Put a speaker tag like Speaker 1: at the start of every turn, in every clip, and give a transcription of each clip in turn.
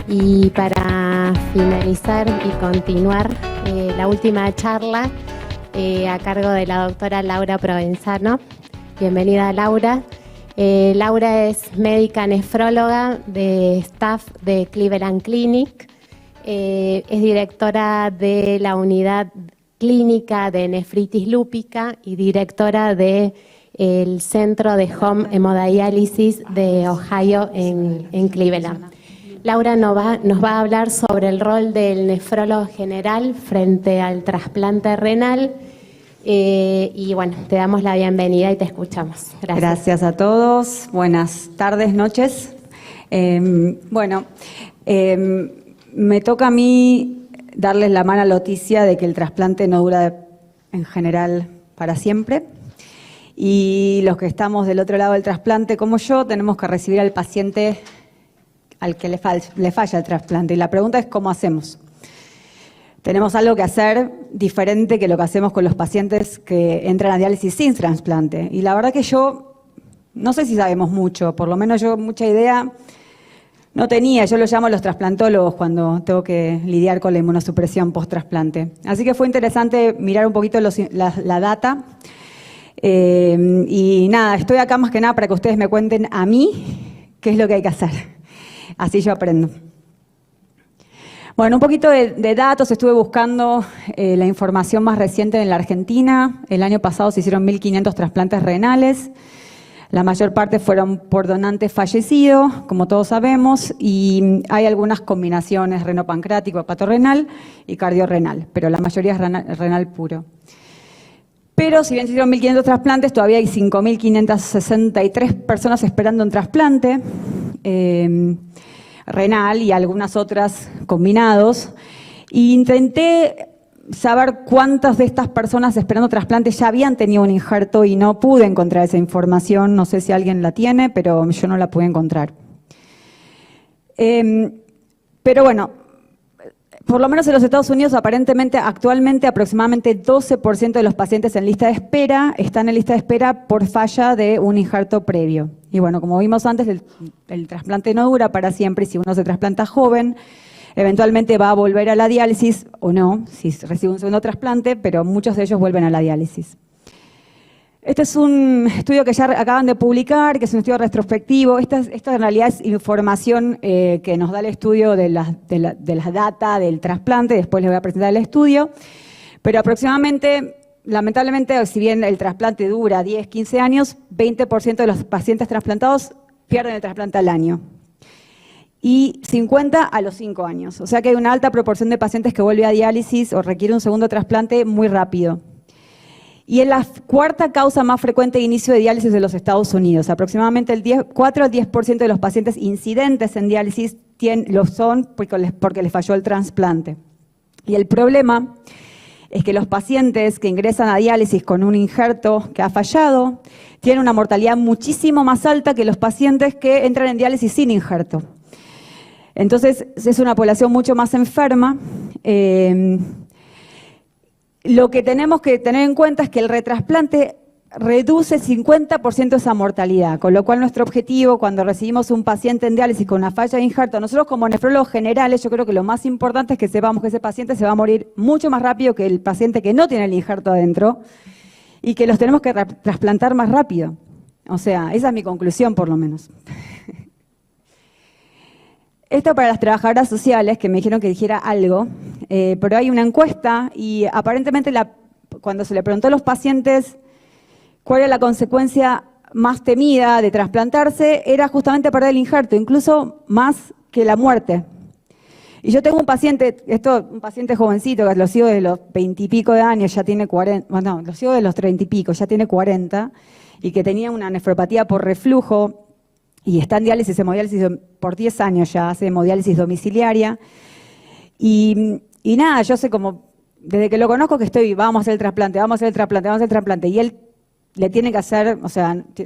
Speaker 1: Y para finalizar y continuar la última charla a cargo de la doctora Laura Provenzano. Bienvenida, Laura. Laura es médica nefróloga de staff de Cleveland Clinic. Es directora de la unidad clínica de nefritis lúpica y directora del Centro de Home Hemodiálisis de Ohio en Cleveland. Laura nos va a hablar sobre el rol del nefrólogo general frente al trasplante renal. Y bueno, te damos la bienvenida y te escuchamos. Gracias.
Speaker 2: Gracias a todos. Buenas tardes, noches. Me toca a mí darles la mala noticia de que el trasplante no dura en general para siempre. Y los que estamos del otro lado del trasplante, como yo, tenemos que recibir al paciente al que le falla el trasplante. Y la pregunta es, ¿cómo hacemos? Tenemos algo que hacer diferente que lo que hacemos con los pacientes que entran a diálisis sin trasplante. Y la verdad que yo no sé si sabemos mucho, por lo menos yo mucha idea no tenía. Yo lo llamo los trasplantólogos cuando tengo que lidiar con la inmunosupresión post-trasplante. Así que fue interesante mirar un poquito la data. Y nada, estoy acá más que nada para que ustedes me cuenten a mí qué es lo que hay que hacer. Así yo aprendo. Bueno, un poquito de datos. Estuve buscando la información más reciente en la Argentina. El año pasado se hicieron 1.500 trasplantes renales. La mayor parte fueron por donante fallecido, como todos sabemos, y hay algunas combinaciones renopancreático, hepatorrenal y cardiorrenal, pero la mayoría es renal puro. Pero si bien se hicieron 1.500 trasplantes, todavía hay 5.563 personas esperando un trasplante renal y algunas otras combinados. Y intenté saber cuántas de estas personas esperando trasplante ya habían tenido un injerto y no pude encontrar esa información. No sé si alguien la tiene, pero yo no la pude encontrar. Pero bueno, por lo menos en los Estados Unidos, aparentemente, actualmente, aproximadamente 12% de los pacientes en lista de espera están en lista de espera por falla de un injerto previo. Y bueno, como vimos antes, el trasplante no dura para siempre y si uno se trasplanta joven, eventualmente va a volver a la diálisis o no, si recibe un segundo trasplante, pero muchos de ellos vuelven a la diálisis. Este es un estudio que ya acaban de publicar, que es un estudio retrospectivo. Esta en realidad es información que nos da el estudio de las data del trasplante. Después les voy a presentar el estudio. Pero aproximadamente, lamentablemente, si bien el trasplante dura 10, 15 años, 20% de los pacientes trasplantados pierden el trasplante al año. Y 50 a los 5 años. O sea que hay una alta proporción de pacientes que vuelve a diálisis o requiere un segundo trasplante muy rápido. Y es la cuarta causa más frecuente de inicio de diálisis de los Estados Unidos. Aproximadamente el 4 al 10% de los pacientes incidentes en diálisis lo son porque les falló el trasplante. Y el problema es que los pacientes que ingresan a diálisis con un injerto que ha fallado tienen una mortalidad muchísimo más alta que los pacientes que entran en diálisis sin injerto. Entonces es una población mucho más enferma. Lo que tenemos que tener en cuenta es que el retrasplante reduce 50% esa mortalidad, con lo cual nuestro objetivo cuando recibimos un paciente en diálisis con una falla de injerto, nosotros como nefrólogos generales, yo creo que lo más importante es que sepamos que ese paciente se va a morir mucho más rápido que el paciente que no tiene el injerto adentro y que los tenemos que trasplantar más rápido. O sea, esa es mi conclusión por lo menos. Esto para las trabajadoras sociales, que me dijeron que dijera algo, pero hay una encuesta y aparentemente cuando se le preguntó a los pacientes cuál era la consecuencia más temida de trasplantarse, era justamente perder el injerto, incluso más que la muerte. Y yo tengo un paciente, un paciente jovencito, que lo sigo desde los 20 y pico de años, ya tiene 40, bueno, no, lo sigo de los 30 y pico, ya tiene 40, y que tenía una nefropatía por reflujo, y está en diálisis, hemodiálisis por 10 años ya, hace hemodiálisis domiciliaria. Y nada, yo sé como, desde que lo conozco que vamos a hacer el trasplante, vamos a hacer el trasplante, vamos a hacer el trasplante. Y él le tiene que hacer,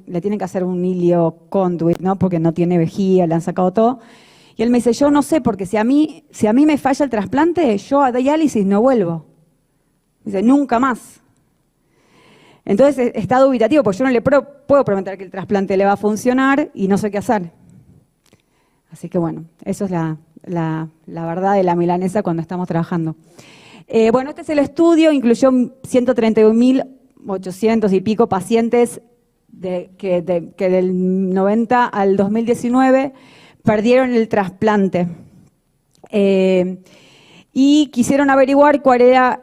Speaker 2: le tienen que hacer un hilio conduit, ¿no? Porque no tiene vejiga, le han sacado todo. Y él me dice, yo no sé, porque si a mí me falla el trasplante, yo a diálisis no vuelvo. Dice, nunca más. Entonces está dubitativo, porque yo no le puedo prometer que el trasplante le va a funcionar y no sé qué hacer. Así que bueno, eso es la verdad de la milanesa cuando estamos trabajando. Bueno, este es el estudio, incluyó 131.800 y pico pacientes que del 90 al 2019 perdieron el trasplante. Y quisieron averiguar cuál era,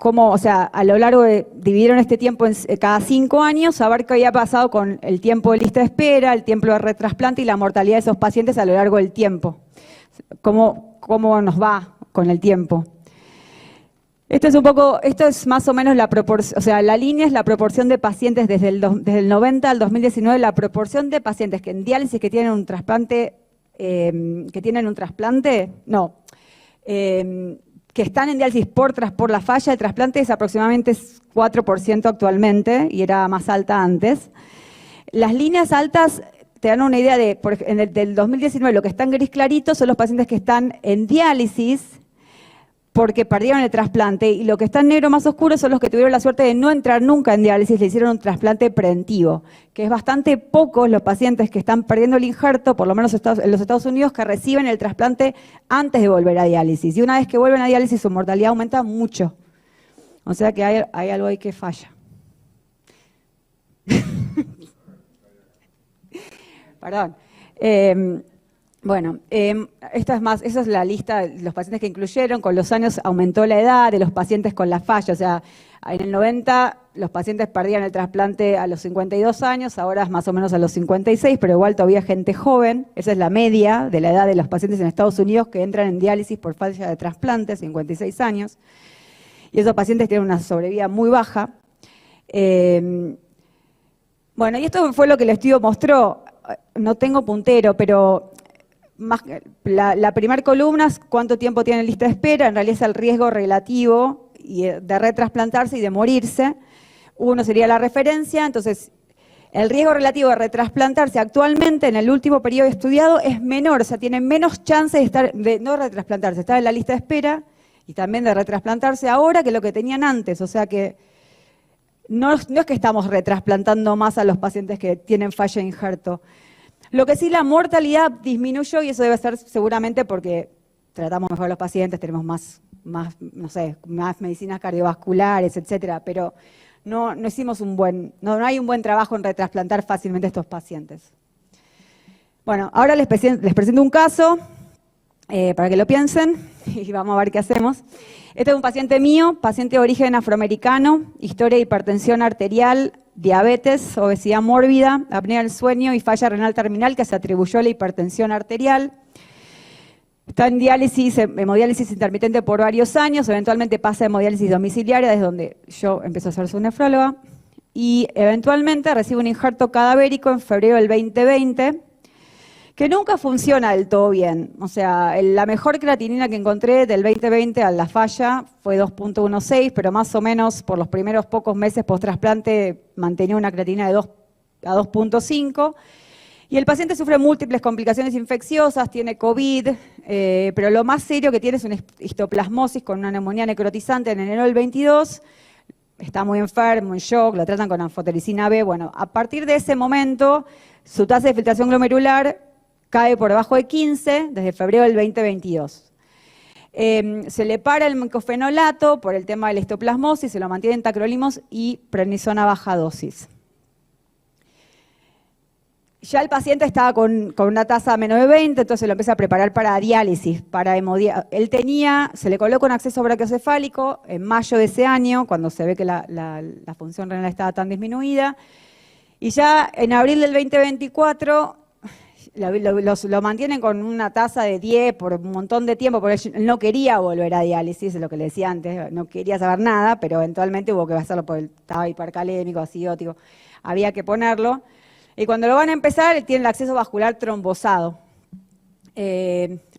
Speaker 2: o sea, a lo largo dividieron este tiempo en cada 5 años, saber qué había pasado con el tiempo de lista de espera, el tiempo de retrasplante y la mortalidad de esos pacientes a lo largo del tiempo. Cómo nos va con el tiempo. Esto es más o menos la proporción, o sea, la línea es la proporción de pacientes desde el 90 al 2019, la proporción de pacientes que en diálisis que tienen un trasplante, que están en diálisis por la falla del trasplante es aproximadamente 4% actualmente y era más alta antes. Las líneas altas te dan una idea del 2019, lo que está en gris clarito son los pacientes que están en diálisis porque perdieron el trasplante, y lo que está en negro más oscuro son los que tuvieron la suerte de no entrar nunca en diálisis, le hicieron un trasplante preventivo, que es bastante pocos los pacientes que están perdiendo el injerto, por lo menos en los Estados Unidos, que reciben el trasplante antes de volver a diálisis. Y una vez que vuelven a diálisis, su mortalidad aumenta mucho. O sea que hay algo ahí que falla. Perdón. Bueno, esa es la lista de los pacientes que incluyeron. Con los años aumentó la edad de los pacientes con la falla. O sea, en el 90 los pacientes perdían el trasplante a los 52 años, ahora es más o menos a los 56, pero igual todavía gente joven. Esa es la media de la edad de los pacientes en Estados Unidos que entran en diálisis por falla de trasplante, 56 años. Y esos pacientes tienen una sobrevida muy baja. Bueno, y esto fue lo que el estudio mostró. No tengo puntero, pero la primera columna es cuánto tiempo tiene lista de espera, en realidad es el riesgo relativo de retrasplantarse y de morirse. 1 sería la referencia, entonces el riesgo relativo de retrasplantarse actualmente en el último periodo estudiado es menor, o sea, tienen menos chances de no retrasplantarse, estar en la lista de espera y también de retrasplantarse ahora que lo que tenían antes, o sea que no es que estamos retrasplantando más a los pacientes que tienen falla de injerto. Lo que sí, la mortalidad disminuyó, y eso debe ser seguramente porque tratamos mejor a los pacientes, tenemos más medicinas cardiovasculares, etcétera, pero no hay un buen trabajo en retrasplantar fácilmente a estos pacientes. Bueno, ahora les presento un caso para que lo piensen y vamos a ver qué hacemos. Este es un paciente mío, paciente de origen afroamericano, historia de hipertensión arterial, diabetes, obesidad mórbida, apnea del sueño y falla renal terminal que se atribuyó a la hipertensión arterial. Está en diálisis, hemodiálisis intermitente por varios años, eventualmente pasa a hemodiálisis domiciliaria, desde donde yo empecé a ser su nefróloga, y eventualmente recibe un injerto cadavérico en febrero del 2020, que nunca funciona del todo bien. O sea, la mejor creatinina que encontré del 2020 a la falla fue 2.16, pero más o menos por los primeros pocos meses post-trasplante mantenía una creatinina de 2 a 2.5. Y el paciente sufre múltiples complicaciones infecciosas, tiene COVID, pero lo más serio que tiene es una histoplasmosis con una neumonía necrotizante en enero del 22. Está muy enfermo, en shock, lo tratan con anfotericina B. Bueno, a partir de ese momento, su tasa de filtración glomerular cae por debajo de 15 desde febrero del 2022. Se le para el micofenolato por el tema de la histoplasmosis, se lo mantiene en tacrolimus y prednisona baja dosis. Ya el paciente estaba con una tasa menos de 20, entonces lo empieza a preparar para diálisis, para hemodiálisis. Se le coloca un acceso brachiocefálico en mayo de ese año, cuando se ve que la función renal estaba tan disminuida. Y ya en abril del 2024 lo mantienen con una tasa de 10 por un montón de tiempo, porque él no quería volver a diálisis, es lo que le decía antes, no quería saber nada, pero eventualmente hubo que hacerlo porque estaba hipercalémico, acidótico, había que ponerlo. Y cuando lo van a empezar, él tiene el acceso vascular trombosado.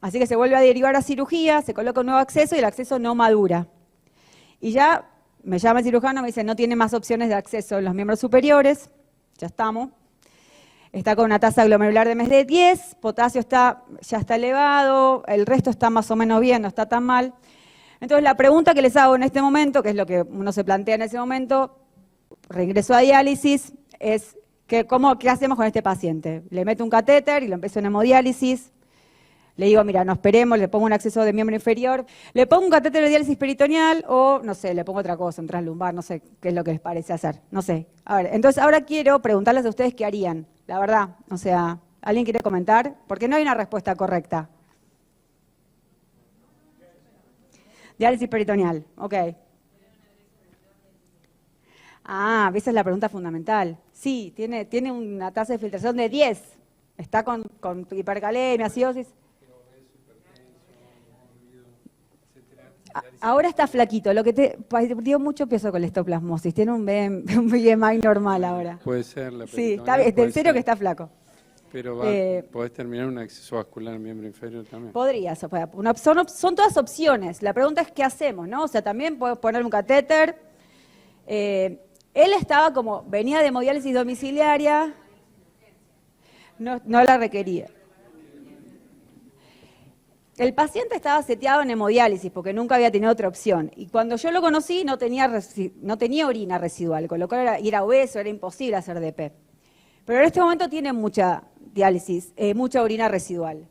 Speaker 2: Así que se vuelve a derivar a cirugía, se coloca un nuevo acceso y el acceso no madura. Y ya me llama el cirujano, me dice, no tiene más opciones de acceso en los miembros superiores, ya estamos. Está con una tasa glomerular de mes de 10, potasio ya está elevado, el resto está más o menos bien, no está tan mal. Entonces la pregunta que les hago en este momento, que es lo que uno se plantea en ese momento, reingreso a diálisis, es ¿qué hacemos con este paciente? Le meto un catéter y lo empiezo en hemodiálisis, Le digo, mira, no esperemos, le pongo un acceso de miembro inferior, le pongo un catéter de diálisis peritoneal o, no sé, le pongo otra cosa, un translumbar, no sé qué es lo que les parece hacer, no sé. A ver, entonces ahora quiero preguntarles a ustedes qué harían, la verdad. O sea, ¿alguien quiere comentar? Porque no hay una respuesta correcta. Diálisis peritoneal, ok. Ah, esa es la pregunta fundamental. Sí, tiene una tasa de filtración de 10. Está con hipercalemia, cirrosis. Ahora está flaquito, lo que dio mucho peso con la histoplasmosis. Tiene un BMI normal ahora.
Speaker 3: Puede ser la
Speaker 2: Sí, está en serio que está flaco.
Speaker 3: Pero podés terminar un acceso vascular en miembro inferior también.
Speaker 2: Podrías, son todas opciones. La pregunta es qué hacemos, ¿no? O sea, también puedo poner un catéter. Él estaba venía de hemodiálisis domiciliaria, no la requería. El paciente estaba seteado en hemodiálisis porque nunca había tenido otra opción. Y cuando yo lo conocí no tenía orina residual, con lo cual era obeso, era imposible hacer DP. Pero en este momento tiene mucha diálisis, mucha orina residual.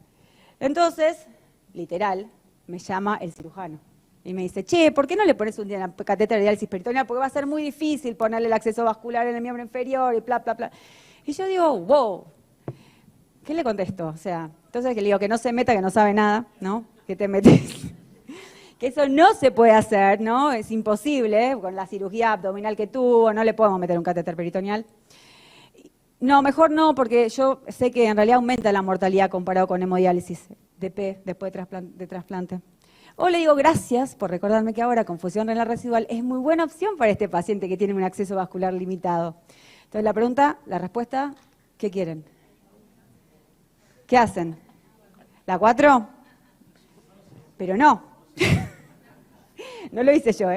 Speaker 2: Entonces, literal, me llama el cirujano y me dice, che, ¿por qué no le pones un catéter de diálisis peritoneal? Porque va a ser muy difícil ponerle el acceso vascular en el miembro inferior y bla, bla, bla. Y yo digo, wow, ¿qué le contesto? O sea, entonces le digo que no se meta, que no sabe nada, ¿no? Que te metes. Que eso no se puede hacer, ¿no? Es imposible, ¿eh? Con la cirugía abdominal que tuvo, no le podemos meter un catéter peritoneal. No, mejor no, porque yo sé que en realidad aumenta la mortalidad comparado con hemodiálisis, DP, después de trasplante. O le digo, gracias por recordarme que ahora con fusión renal residual es muy buena opción para este paciente que tiene un acceso vascular limitado. Entonces la respuesta, ¿qué quieren? ¿Qué hacen? ¿La 4? Pero no. No lo hice yo,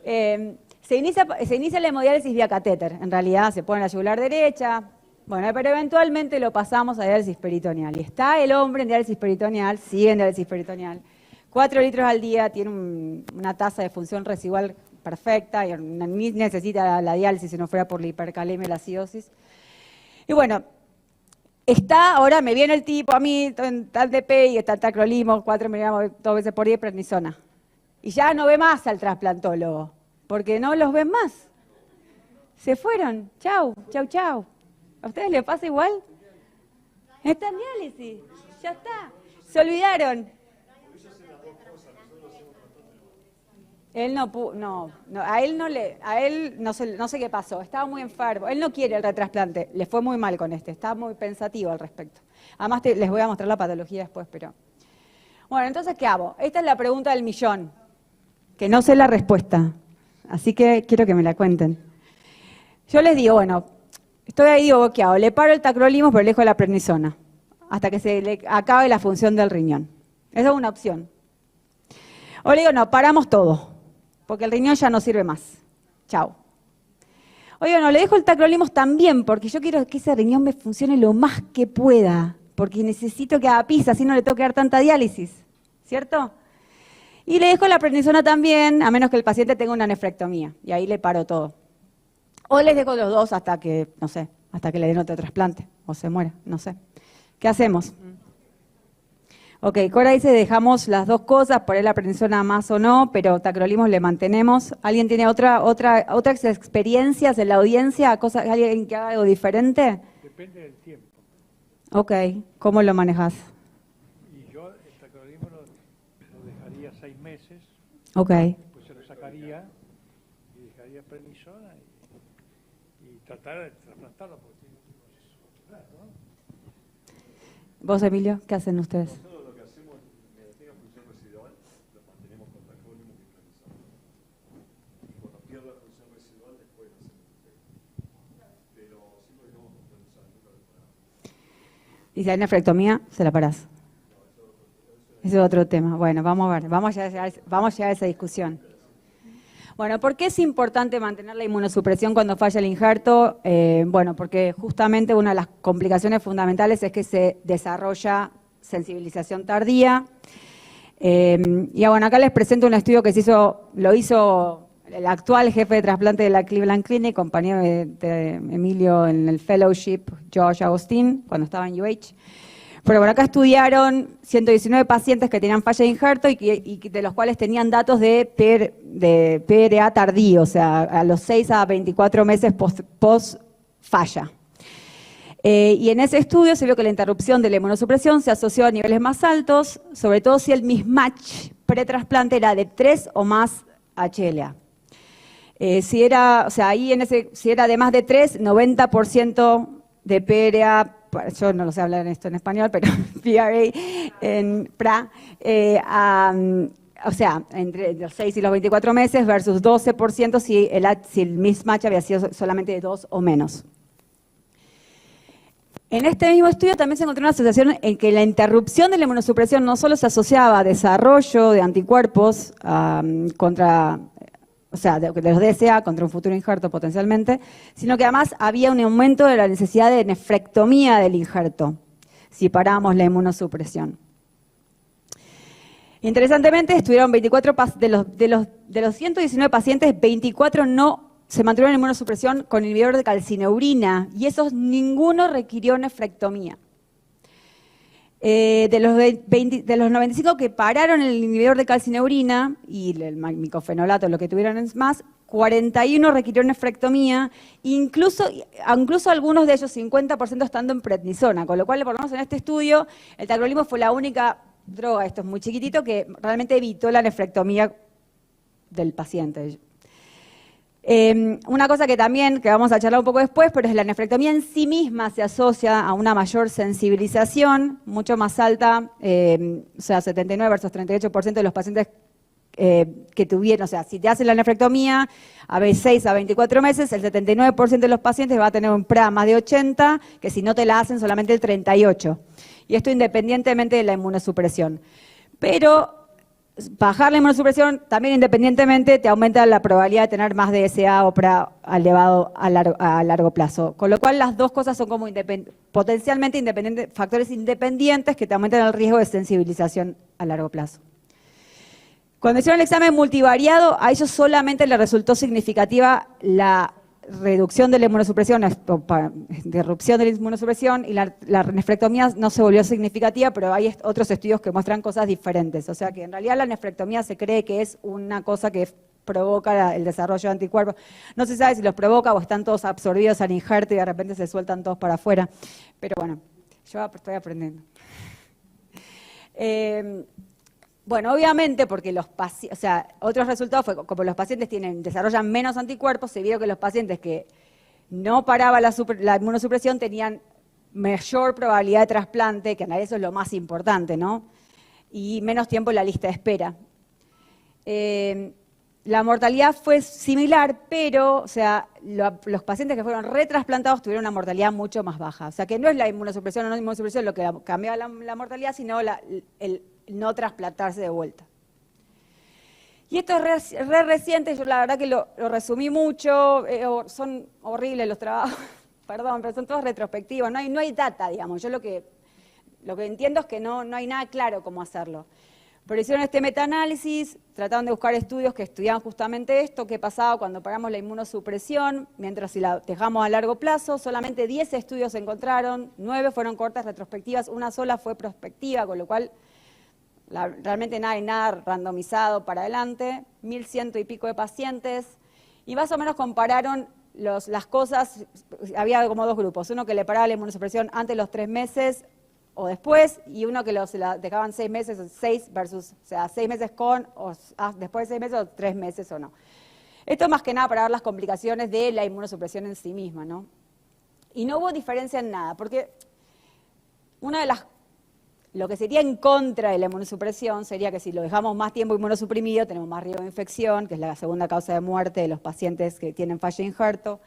Speaker 2: Se inicia la hemodiálisis vía catéter, en realidad se pone la yugular derecha, bueno, pero eventualmente lo pasamos a diálisis peritoneal. Y está el hombre en diálisis peritoneal, sigue en diálisis peritoneal, 4 litros al día, tiene una tasa de función residual perfecta, y ni necesita la diálisis si no fuera por la hipercalemia y la cirrosis. Y bueno, ahora me viene el tipo a mí, tal DP y está el tacrolimus, 4 miligramos 2 veces por día de prednisona. Y ya no ve más al trasplantólogo, porque no los ven más. Se fueron, chau, chau, chau. ¿A ustedes les pasa igual? Está en diálisis, ya está. Se olvidaron. Él a él no sé qué pasó, estaba muy enfermo, él no quiere el retrasplante, le fue muy mal con está muy pensativo al respecto. Además les voy a mostrar la patología después, pero... Bueno, entonces, ¿qué hago? Esta es la pregunta del millón, que no sé la respuesta, así que quiero que me la cuenten. Yo les digo, bueno, estoy ahí, digo, ¿qué hago? Le paro el tacrolimus, pero le dejo la prednisona, hasta que se le acabe la función del riñón. Esa es una opción. O le digo, no, paramos todo, porque el riñón ya no sirve más. Chao. Oiga, no, le dejo el tacrolimus también, porque yo quiero que ese riñón me funcione lo más que pueda, porque necesito que haga pis, así no le tengo que dar tanta diálisis, ¿cierto? Y le dejo la prednisona también, a menos que el paciente tenga una nefrectomía, y ahí le paro todo. O les dejo los dos hasta que, no sé, hasta que le den otro trasplante, o se muera, no sé. ¿Qué hacemos? Ok, Cora dice, dejamos las dos cosas, poner la prednisona más o no, pero tacrolimus le mantenemos. ¿Alguien tiene otras experiencias en la audiencia? ¿Alguien que haga algo diferente?
Speaker 4: Depende del tiempo.
Speaker 2: Ok, ¿cómo lo manejas?
Speaker 4: Y yo el tacrolimus lo dejaría 6 meses,
Speaker 2: Ok.
Speaker 4: pues se lo sacaría y dejaría prednisona y tratar de trasplantarlo porque tiene un proceso, ¿no?
Speaker 2: ¿Vos, Emilio? ¿Qué hacen ustedes?
Speaker 5: Nosotros lo que hacemos, mientras tenga función residual, lo mantenemos con tacrolimus y prednisona. Y cuando pierda la función residual, después hacemos un té. Pero siempre dejamos con prednisona, nunca lo paramos.
Speaker 2: Y si hay nefrectomía, se la parás. Ese es otro tema. Bueno, vamos a ver, vamos a llegar a esa discusión. Bueno, ¿por qué es importante mantener la inmunosupresión cuando falla el injerto? Bueno, porque justamente una de las complicaciones fundamentales es que se desarrolla sensibilización tardía. Y bueno, acá les presento un estudio que lo hizo el actual jefe de trasplante de la Cleveland Clinic, compañero de Emilio en el fellowship, Josh Agustín, cuando estaba en UH. Pero bueno, acá estudiaron 119 pacientes que tenían falla de injerto y de los cuales tenían datos de PRA tardío, o sea, a los 6 a 24 meses post falla. Y en ese estudio se vio que la interrupción de la inmunosupresión se asoció a niveles más altos, sobre todo si el mismatch pretrasplante era de 3 o más HLA. Si era, o sea, ahí si era de más de 3, 90% de PRA, yo no lo sé hablar esto en español, pero PRA, o sea, entre los 6 y los 24 meses versus 12% si el mismatch había sido solamente de 2 o menos. En este mismo estudio también se encontró una asociación en que la interrupción de la inmunosupresión no solo se asociaba a desarrollo de anticuerpos contra, o sea, de los DSA contra un futuro injerto potencialmente, sino que además había un aumento de la necesidad de nefrectomía del injerto, si paramos la inmunosupresión. Interesantemente, estuvieron 24 de los 119 pacientes, 24 no se mantuvieron en inmunosupresión con inhibidor de calcineurina y esos ninguno requirió nefrectomía. De los 95 que pararon el inhibidor de calcineurina y el micofenolato, lo que tuvieron es más, 41 requirió nefrectomía, incluso algunos de ellos, 50% estando en prednisona, con lo cual, por lo menos en este estudio, el tacrolimus fue la única droga, esto es muy chiquitito, que realmente evitó la nefrectomía del paciente. Una cosa que también, que vamos a charlar un poco después, pero es la nefrectomía en sí misma se asocia a una mayor sensibilización, mucho más alta, o sea, 79 versus 38% de los pacientes que tuvieron, o sea, si te hacen la nefrectomía a 6 a 24 meses, el 79% de los pacientes va a tener un PRA más de 80, que si no te la hacen solamente el 38%. Y esto independientemente de la inmunosupresión. Pero bajar la inmunosupresión, también independientemente, te aumenta la probabilidad de tener más DSA o PRA elevado a largo plazo. Con lo cual, las dos cosas son como potencialmente independientes, factores independientes que te aumentan el riesgo de sensibilización a largo plazo. Cuando hicieron el examen multivariado, a ellos solamente les resultó significativa la reducción de la inmunosupresión, interrupción de la inmunosupresión, y la nefrectomía no se volvió significativa, pero hay otros estudios que muestran cosas diferentes. O sea que en realidad la nefrectomía se cree que es una cosa que provoca el desarrollo de anticuerpos. No se sabe si los provoca o están todos absorbidos al injerto y de repente se sueltan todos para afuera. Pero bueno, yo estoy aprendiendo. Bueno, obviamente, porque los pacientes, o sea, otros resultados fue como los pacientes desarrollan menos anticuerpos, se vio que los pacientes que no paraba la inmunosupresión tenían mayor probabilidad de trasplante, que en realidad eso es lo más importante, ¿no? Y menos tiempo en la lista de espera. La mortalidad fue similar, pero, o sea, los pacientes que fueron retrasplantados tuvieron una mortalidad mucho más baja. O sea, que no es la inmunosupresión o no inmunosupresión lo que cambiaba la mortalidad, sino el no trasplantarse de vuelta. Y esto es re reciente, yo la verdad que lo resumí mucho, son horribles los trabajos, perdón, pero son todos retrospectivos, no hay data, digamos. Yo lo que entiendo es que no hay nada claro cómo hacerlo. Pero hicieron este metaanálisis, trataron de buscar estudios que estudiaban justamente esto, qué pasaba cuando paramos la inmunosupresión, mientras si la dejamos a largo plazo. Solamente 10 estudios se encontraron, 9 fueron cortas retrospectivas, una sola fue prospectiva, con lo cual realmente no hay nada randomizado para adelante, 1.100 y pico de pacientes, y más o menos compararon las cosas. Había como dos grupos, uno que le paraba la inmunosupresión antes de los 3 meses o después, y uno que se la dejaban 6 meses, 6 versus, o sea, 6 meses o después de 6 meses o 3 meses o no. Esto más que nada para ver las complicaciones de la inmunosupresión en sí misma, ¿no? Y no hubo diferencia en nada, porque lo que sería en contra de la inmunosupresión sería que si lo dejamos más tiempo inmunosuprimido, tenemos más riesgo de infección, que es la segunda causa de muerte de los pacientes que tienen falla de injerto,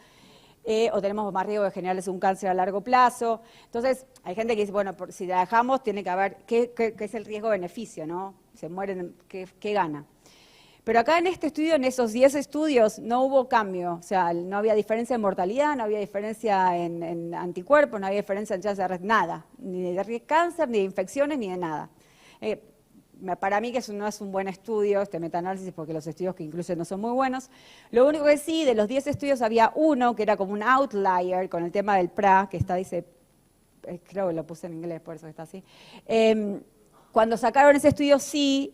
Speaker 2: o tenemos más riesgo de generarles un cáncer a largo plazo. Entonces, hay gente que dice, bueno, si la dejamos, tiene que haber qué es el riesgo-beneficio, ¿no? Se mueren, ¿qué gana? Pero acá en este estudio, en esos 10 estudios, no hubo cambio. O sea, no había diferencia en mortalidad, no había diferencia en anticuerpos, no había diferencia en chance de nada. Ni de cáncer, ni de infecciones, ni de nada. Para mí que eso no es un buen estudio, este metaanálisis, porque los estudios que incluyen no son muy buenos. Lo único que sí, de los 10 estudios había uno que era como un outlier con el tema del PRA, que está, dice, creo que lo puse en inglés, por eso está así. Cuando sacaron ese estudio, sí,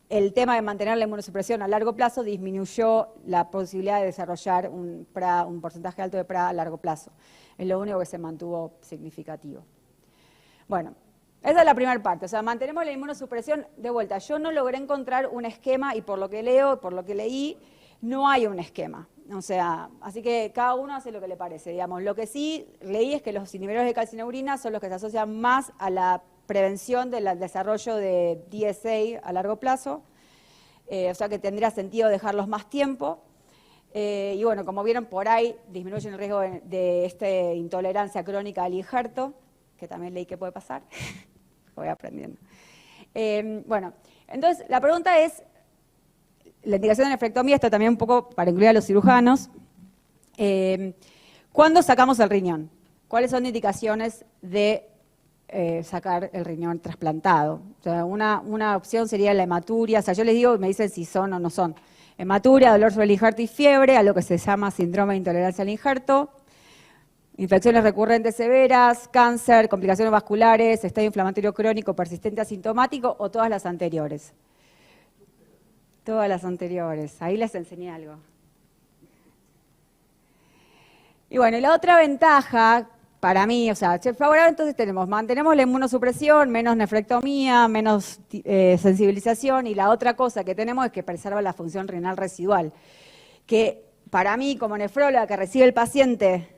Speaker 2: el tema de mantener la inmunosupresión a largo plazo disminuyó la posibilidad de desarrollar un porcentaje alto de PRA a largo plazo. Es lo único que se mantuvo significativo. Bueno, esa es la primera parte, o sea, mantenemos la inmunosupresión de vuelta. Yo no logré encontrar un esquema y por lo que leo, por lo que leí, no hay un esquema. O sea, así que cada uno hace lo que le parece, digamos. Lo que sí leí es que los inhibidores de calcineurina son los que se asocian más a la prevención del desarrollo de DSA a largo plazo, o sea que tendría sentido dejarlos más tiempo. Y bueno, como vieron por ahí, disminuyen el riesgo de esta intolerancia crónica al injerto, que también leí que puede pasar. Voy aprendiendo. Bueno, entonces la pregunta es, la indicación de nefrectomía, esto también un poco para incluir a los cirujanos. ¿Cuándo sacamos el riñón? ¿Cuáles son indicaciones de sacar el riñón trasplantado? O sea, una opción sería la hematuria. O sea, yo les digo, me dicen si son o no son. Hematuria, dolor sobre el injerto y fiebre, a lo que se llama síndrome de intolerancia al injerto. Infecciones recurrentes severas, cáncer, complicaciones vasculares, estado inflamatorio crónico persistente asintomático o todas las anteriores. Todas las anteriores. Ahí les enseñé algo. Y bueno, y la otra ventaja para mí, o sea, favorable, entonces mantenemos la inmunosupresión, menos nefrectomía, menos sensibilización, y la otra cosa que tenemos es que preserva la función renal residual, que para mí, como nefróloga que recibe el paciente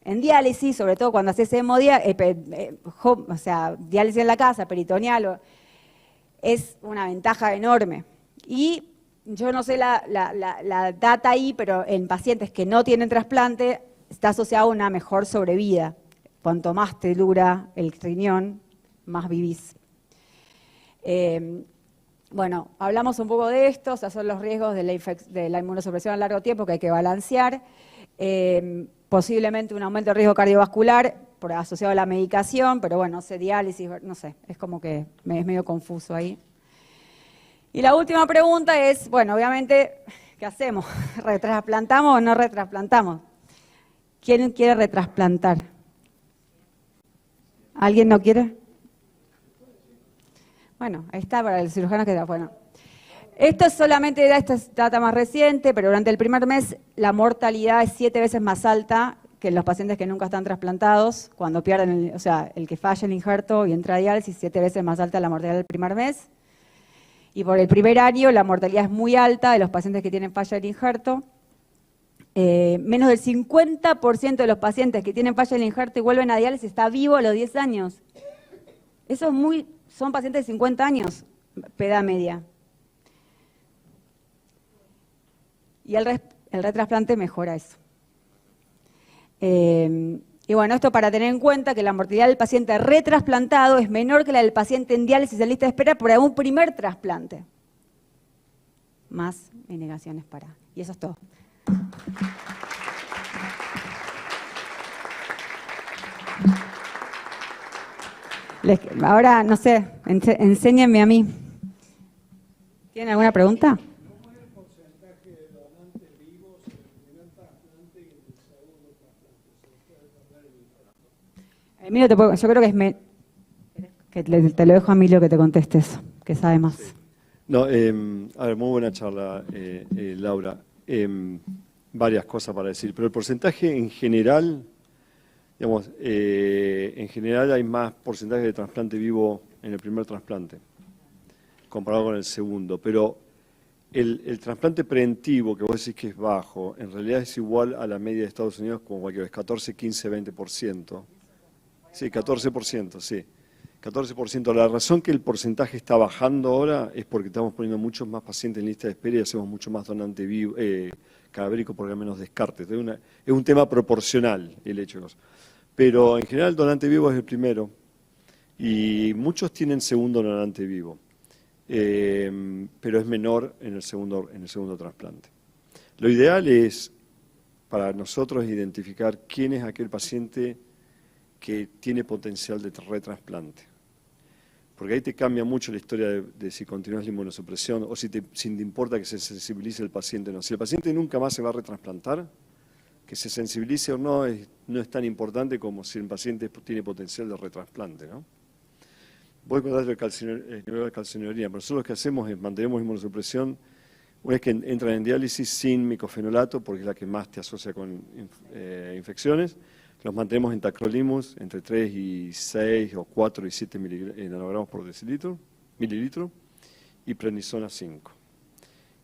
Speaker 2: en diálisis, sobre todo cuando haces o sea, diálisis en la casa, peritoneal, es una ventaja enorme. Y yo no sé la data ahí, pero en pacientes que no tienen trasplante está asociado a una mejor sobrevida. Cuanto más te dura el riñón, más vivís. Bueno, hablamos un poco de esto, o sea, son los riesgos de la inmunosupresión a largo tiempo que hay que balancear. Posiblemente un aumento de riesgo cardiovascular asociado a la medicación, pero bueno, no sé, diálisis, no sé, es como que es medio confuso ahí. Y la última pregunta es, bueno, obviamente, ¿qué hacemos? ¿Retrasplantamos o no retrasplantamos? ¿Quién quiere retrasplantar? ¿Alguien no quiere? Bueno, ahí está para el cirujano que está. Bueno, esto es solamente esta es data más reciente, pero durante el primer mes la mortalidad es 7 veces más alta que en los pacientes que nunca están trasplantados. Cuando pierden, o sea, el que falla el injerto y entra a diálisis, 7 veces más alta la mortalidad del primer mes. Y por el primer año la mortalidad es muy alta de los pacientes que tienen falla del injerto. Menos del 50% de los pacientes que tienen falla del injerto y vuelven a diálisis está vivo a los 10 años. Eso son pacientes de 50 años, edad media. Y el retrasplante mejora eso. Y bueno, esto para tener en cuenta que la mortalidad del paciente retrasplantado es menor que la del paciente en diálisis en lista de espera por un primer trasplante. Más negaciones para. Y eso es todo. Ahora, no sé, enséñenme a mí. ¿Tienen alguna pregunta?
Speaker 4: ¿Cómo es el porcentaje de donantes vivos en el primer trasplante y en el segundo trasplante? ¿Se puede perder el infarto?
Speaker 2: Emilio, yo creo que te lo dejo a Emilio que te conteste eso, que sabe más.
Speaker 5: Sí. No, a ver, muy buena charla, Laura. Varias cosas para decir, pero el porcentaje en general, digamos, en general hay más porcentaje de trasplante vivo en el primer trasplante, comparado con el segundo, pero el trasplante preventivo, que vos decís que es bajo, en realidad es igual a la media de Estados Unidos, como cualquier vez, 14, 15, 20%. Sí, 14%, sí. 14%. La razón que el porcentaje está bajando ahora es porque estamos poniendo muchos más pacientes en lista de espera y hacemos mucho más donante vivo, cadavérico porque hay menos descartes. Es un tema proporcional el hecho de eso. Pero en general el donante vivo es el primero y muchos tienen segundo donante vivo, pero es menor en el segundo trasplante. Lo ideal es para nosotros identificar quién es aquel paciente que tiene potencial de retrasplante. Porque ahí te cambia mucho la historia de si continúas la inmunosupresión o si te importa que se sensibilice el paciente o no. Si el paciente nunca más se va a retrasplantar, que se sensibilice o no no es tan importante como si el paciente tiene potencial de retrasplante, ¿no? Voy a contar el nivel de calcinuria, pero nosotros lo que hacemos es mantenemos inmunosupresión una vez que entran en diálisis sin micofenolato, porque es la que más te asocia con infecciones. Los mantenemos en tacrolimus entre 3 y 6 o 4 y 7 nanogramos por mililitro y prednisona 5.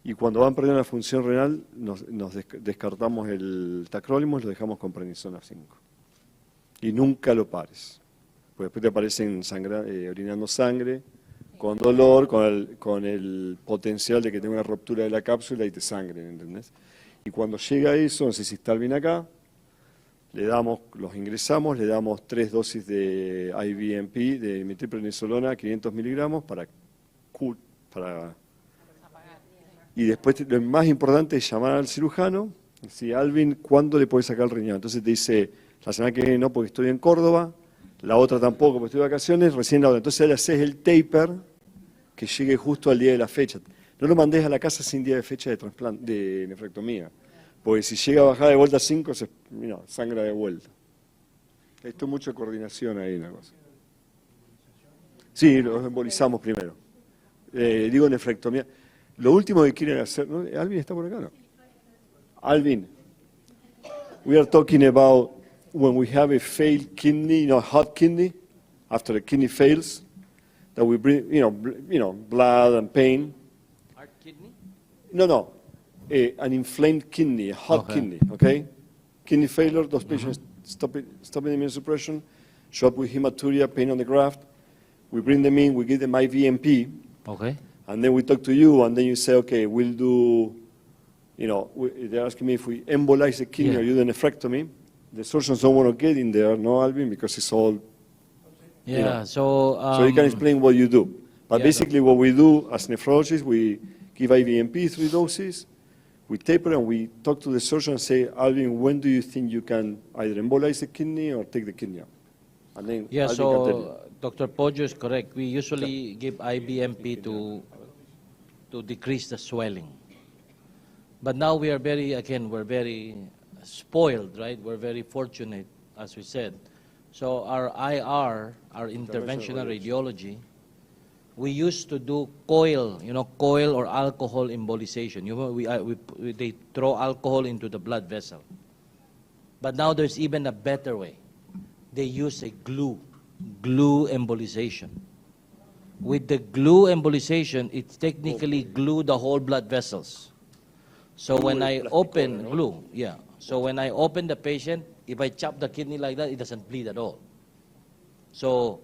Speaker 5: Y cuando van perdiendo la función renal, nos descartamos el tacrolimus y lo dejamos con prednisona 5. Y nunca lo pares, porque después te aparecen orinando sangre, con dolor, con el potencial de que tenga una ruptura de la cápsula y te sangren, ¿entendés? Y cuando llega eso, no sé si está bien acá, los ingresamos, le damos 3 dosis de IVMP, de metilprednisolona, 500 miligramos, y después lo más importante es llamar al cirujano, decir, Alvin, ¿cuándo le podés sacar el riñón? Entonces te dice, la semana que viene no, porque estoy en Córdoba, la otra tampoco, porque estoy de vacaciones, recién la otra. Entonces le haces el taper que llegue justo al día de la fecha. No lo mandes a la casa sin día de fecha de nefrectomía, porque si llega a bajar de vuelta a 5, sangra de vuelta. Esto es mucha coordinación ahí, una cosa. Sí, los embolizamos primero. Digo nefrectomía. Lo último que quieren hacer, ¿no? ¿Alvin está por acá, no? Alvin, we are talking about when we have a failed kidney, hot kidney, after the kidney fails, that we bring, blood and pain.
Speaker 6: Heart kidney?
Speaker 5: No, an inflamed kidney, a hot kidney, okay? Kidney failure, those patients stopping immunosuppression, show up with hematuria, pain on the graft. We bring them in, we give them IVMP.
Speaker 6: Okay.
Speaker 5: And then we talk to you, and then you say, okay, we'll do, they're asking me if we embolize the kidney or do the nephrectomy. The surgeons don't want to get in there, no, Alvin, because it's all,
Speaker 6: Yeah,
Speaker 5: so you can explain what you do. But basically what we do as nephrologists, we give IVMP 3 doses, we taper and we talk to the surgeon and say, Alvin, when do you think you can either embolize the kidney or take the kidney out? And then
Speaker 6: Yeah,
Speaker 5: Alvin can tell you.
Speaker 6: so Dr. Poggio is correct. We usually give IBMP to decrease the swelling. But now we are we're very spoiled, right? We're very fortunate, as we said. So our IR, our interventional radiology, we used to do coil or alcohol embolization. They throw alcohol into the blood vessel. But now there's even a better way. They use a glue embolization. With the glue embolization, it's technically glue the whole blood vessels. So when I open So when I open the patient, if I chop the kidney like that, it doesn't bleed at all. So,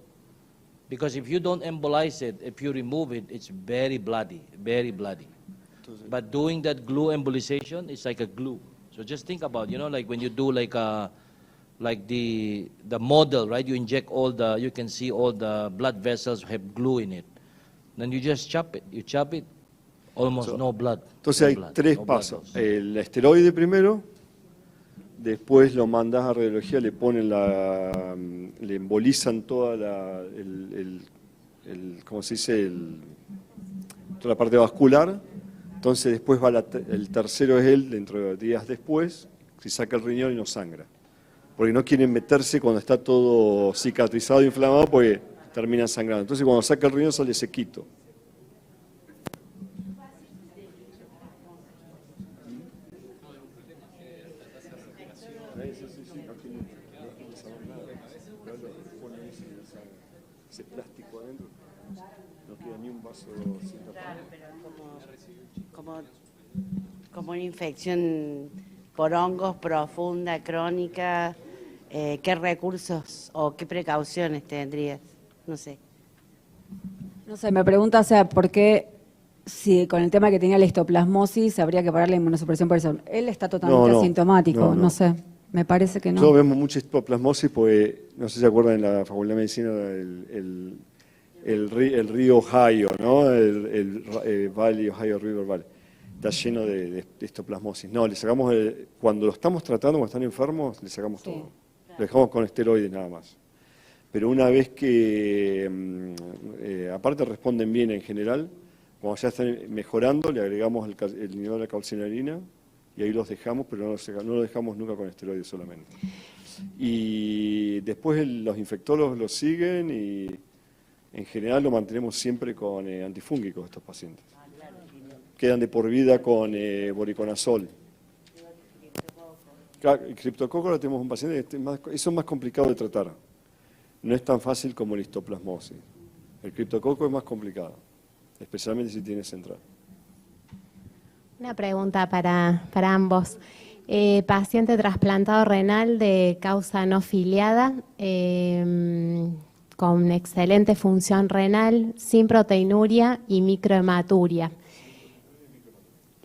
Speaker 6: because if you don't embolize it, if you remove it, it's very bloody, very bloody. But doing that glue embolization, it's like a glue. So just think about, like when you do like the model, right? You inject you can see all the blood vessels have glue in it. Then you just chop it. You chop it, almost no blood.
Speaker 5: Entonces
Speaker 6: no
Speaker 5: hay
Speaker 6: blood,
Speaker 5: 3
Speaker 6: no
Speaker 5: pasos.
Speaker 6: blood loss.
Speaker 5: El esteroide primero, después lo mandás a radiología, le ponen le embolizan toda ¿cómo se dice? Toda la parte vascular. Entonces después va el tercero es dentro de días después, si saca el riñón y no sangra. Porque no quieren meterse cuando está todo cicatrizado e inflamado porque terminan sangrando. Entonces cuando saca el riñón sale sequito. Ese plástico adentro, no queda ni un vaso sin tapar.
Speaker 7: Claro, pero como una infección por hongos profunda, crónica, ¿qué recursos o qué precauciones tendrías? No sé.
Speaker 2: No sé, me pregunta, o sea, ¿por qué si con el tema que tenía la histoplasmosis habría que parar la inmunosupresión por eso? Él está totalmente asintomático, no sé. Me parece que no.
Speaker 5: Nosotros vemos mucha histoplasmosis porque, no sé si se acuerdan, en la Facultad de Medicina, el río Ohio, ¿no? El Valley, Ohio River Valley, está lleno de histoplasmosis. No, le sacamos, cuando lo estamos tratando, cuando están enfermos, le sacamos todo. Lo dejamos con esteroides nada más. Pero una vez que, aparte responden bien en general, cuando ya están mejorando, le agregamos el nivel de calcinarina y ahí los dejamos, pero no los dejamos nunca con esteroides solamente. Y después los infectólogos los siguen y en general lo mantenemos siempre con antifúngicos estos pacientes. Quedan de por vida con voriconazol. El criptococo lo tenemos un paciente que eso es más complicado de tratar. No es tan fácil como la histoplasmosis. El criptococo es más complicado, especialmente si tiene central.
Speaker 1: Una pregunta para ambos. Paciente trasplantado renal de causa no filiada, con excelente función renal, sin proteinuria y microhematuria.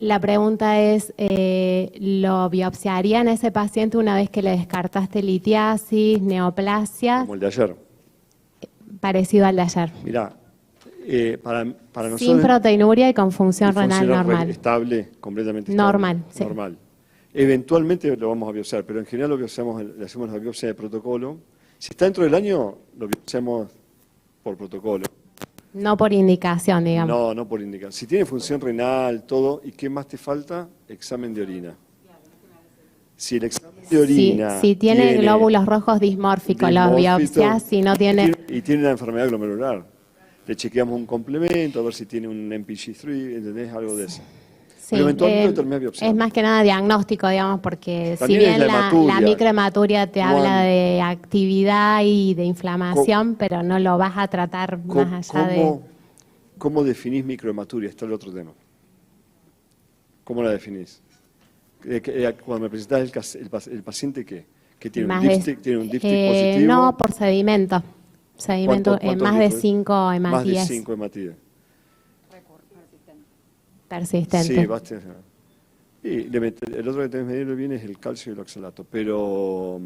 Speaker 1: La pregunta es, ¿lo biopsiarían a ese paciente una vez que le descartaste litiasis, neoplasia?
Speaker 5: Como el de ayer.
Speaker 1: Parecido al de ayer.
Speaker 5: Mirá, para nosotros...
Speaker 1: Sin proteinuria y con función renal normal.
Speaker 5: Estable, completamente estable.
Speaker 1: Normal, sí.
Speaker 5: Normal. Eventualmente lo vamos a biopsiar, pero en general le hacemos la biopsia de protocolo. Si está dentro del año, lo biopsiamos por protocolo.
Speaker 1: No por indicación, digamos.
Speaker 5: No por indicación. Si tiene función renal, todo, ¿y qué más te falta? Examen de orina. Si el examen de orina...
Speaker 1: Si tiene glóbulos rojos dismórficos, los biopsias, si no tiene...
Speaker 5: Y tiene una enfermedad glomerular. Le chequeamos un complemento, a ver si tiene un MPG3, ¿entendés? Algo de eso.
Speaker 1: Sí,
Speaker 5: Pero eventualmente termina biopsiando.
Speaker 1: es más que nada diagnóstico, digamos, porque
Speaker 5: También
Speaker 1: si bien
Speaker 5: es
Speaker 1: la microhematuria te habla de actividad y de inflamación, pero no lo vas a tratar más allá de...
Speaker 5: ¿Cómo definís microhematuria? Está el otro tema. ¿Cómo la definís? Cuando me presentás el paciente, ¿qué? ¿Que tiene un dipstick positivo?
Speaker 1: No, por sedimento. Sedimento más de 5 hematías.
Speaker 5: Más de 5 hematías.
Speaker 1: Persistente.
Speaker 5: Sí, bastante. Y el otro que tenés que medir bien es el calcio y el oxalato, pero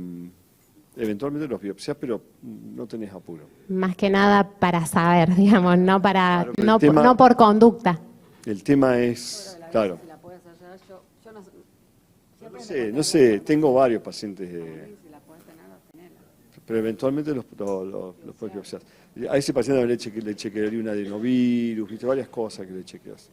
Speaker 5: eventualmente los biopsias, pero no tenés apuro.
Speaker 1: Más que nada para saber, digamos, no para
Speaker 5: Claro,
Speaker 1: no por conducta.
Speaker 5: El tema es, claro. No sé, tengo varios pacientes, pero eventualmente los puedes biopsiar. A ese paciente le chequearía un adenovirus, viste, varias cosas que le chequeas.